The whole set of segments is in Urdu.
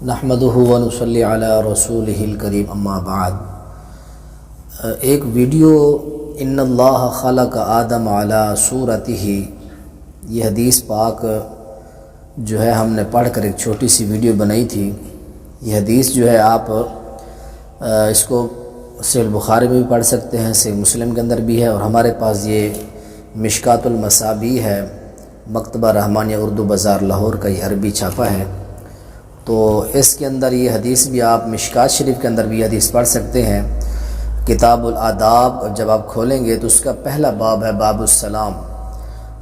نحمدہ ونصلی علی رسولہ الکریم اما بعد۔ ایک ویڈیو ان اللہ خلق آدم علی صورتہ، یہ حدیث پاک جو ہے ہم نے پڑھ کر ایک چھوٹی سی ویڈیو بنائی تھی۔ یہ حدیث جو ہے آپ اس کو صحیح البخاری میں بھی پڑھ سکتے ہیں، صحیح مسلم کے اندر بھی ہے، اور ہمارے پاس یہ مشکات المصابیح ہے، مکتبہ رحمانیہ اردو بازار لاہور کا یہ عربی چھاپا ہے، تو اس کے اندر یہ حدیث بھی آپ مشکات شریف کے اندر بھی یہ حدیث پڑھ سکتے ہیں۔ کتاب الآداب جب آپ کھولیں گے تو اس کا پہلا باب ہے باب السلام۔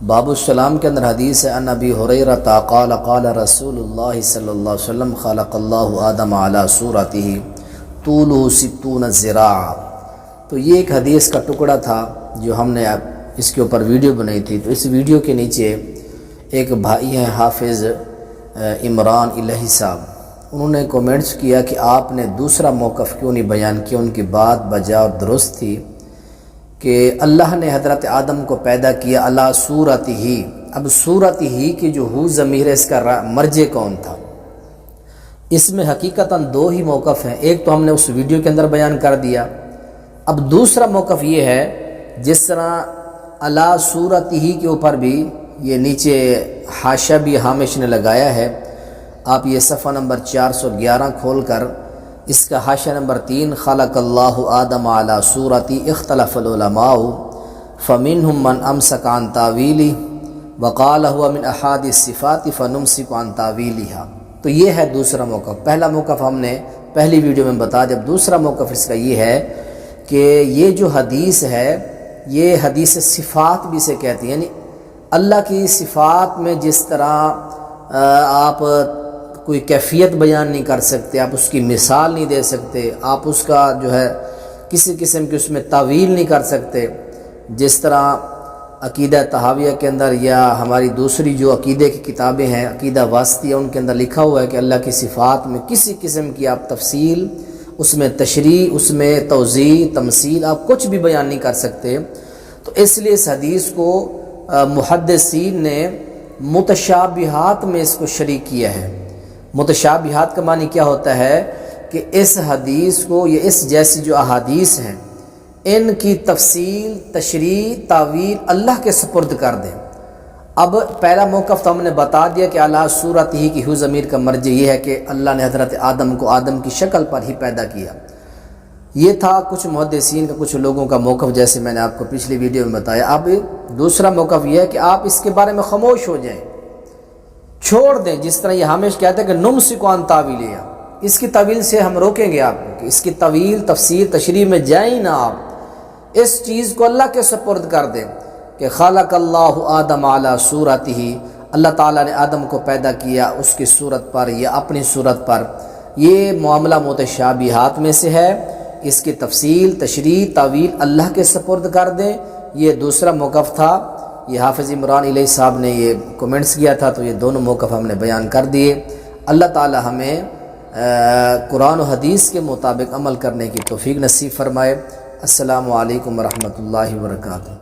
باب السلام کے اندر حدیث ہے ان ابی ہریرہ قال قال رسول اللہ صلی اللہ علیہ وسلم خلق اللہ آدم علی صورتہ طولہ 60 ذراع۔ تو یہ ایک حدیث کا ٹکڑا تھا جو ہم نے اس کے اوپر ویڈیو بنائی تھی۔ تو اس ویڈیو کے نیچے ایک بھائی ہیں حافظ عمران الہی صاحب، انہوں نے کومنٹس کیا کہ آپ نے دوسرا موقف کیوں نہیں بیان کیا۔ ان کی بات بجا اور درست تھی کہ اللہ نے حضرت آدم کو پیدا کیا علی صورتہ۔ اب صورتہ کی جو ہو ضمیر ہے، اس کا مرجع کون تھا؟ اس میں حقیقتاً دو ہی موقف ہیں، ایک تو ہم نے اس ویڈیو کے اندر بیان کر دیا۔ اب دوسرا موقف یہ ہے، جس طرح علی صورتہ کے اوپر بھی یہ نیچے حاشیہ بھی حامش نے لگایا ہے، آپ یہ صفحہ نمبر 411 کھول کر اس کا حاشیہ نمبر 3 خلق اللہ آدم علی صورتہ اختلف العلماء فمنہم من امسک عن تاویلہ وقال هو من احاد الصفات فنمسک عن تاویلہا۔ تو یہ ہے دوسرا موقف۔ پہلا موقف ہم نے پہلی ویڈیو میں بتا دیا۔ دوسرا موقف اس کا یہ ہے کہ یہ جو حدیث ہے یہ حدیث صفات بھی سے کہتی ہے، یعنی اللہ کی صفات میں جس طرح آپ کوئی کیفیت بیان نہیں کر سکتے، آپ اس کی مثال نہیں دے سکتے، آپ اس کا جو ہے کسی قسم کی اس میں تعویل نہیں کر سکتے، جس طرح عقیدہ طحاویہ کے اندر یا ہماری دوسری جو عقیدے کی کتابیں ہیں، عقیدہ واسطیہ، ان کے اندر لکھا ہوا ہے کہ اللہ کی صفات میں کسی قسم کی آپ تفصیل، اس میں تشریح، اس میں توضیح، تمثیل، آپ کچھ بھی بیان نہیں کر سکتے۔ تو اس لیے اس حدیث کو محدثین نے متشابہات میں اس کو شریک کیا ہے۔ متشابہات کا معنی کیا ہوتا ہے کہ اس حدیث کو یا اس جیسی جو احادیث ہیں ان کی تفصیل، تشریح، تعویل اللہ کے سپرد کر دیں۔ اب پہلا موقف تو ہم نے بتا دیا کہ اعلیٰ صورت ہی کی ہو ضمیر کا مرجع یہ ہے کہ اللہ نے حضرت آدم کو آدم کی شکل پر ہی پیدا کیا۔ یہ تھا کچھ محدثین کا، کچھ لوگوں کا موقف، جیسے میں نے آپ کو پچھلی ویڈیو میں بتایا۔ اب دوسرا موقف یہ ہے کہ آپ اس کے بارے میں خاموش ہو جائیں، چھوڑ دیں، جس طرح یہ ہمیشہ کہتے ہیں کہ نمسک عن تاویلہا، اس کی تعویل سے ہم روکیں گے آپ کو کہ اس کی تعویل، تفسیر، تشریح میں جائیں نہ۔ آپ اس چیز کو اللہ کے سپرد کر دیں کہ خلق اللہ آدم علی صورتہ، اللہ تعالیٰ نے آدم کو پیدا کیا اس کی صورت پر یا اپنی صورت پر۔ یہ معاملہ متشابہات میں سے ہے، اس کی تفصیل، تشریح، تعویل اللہ کے سپرد کر دیں۔ یہ دوسرا موقف تھا، یہ حافظ عمران الہی صاحب نے یہ کومنٹس کیا تھا، تو یہ دونوں موقف ہم نے بیان کر دیے۔ اللہ تعالی ہمیں قرآن و حدیث کے مطابق عمل کرنے کی توفیق نصیب فرمائے۔ السلام علیکم ورحمۃ اللہ وبرکاتہ۔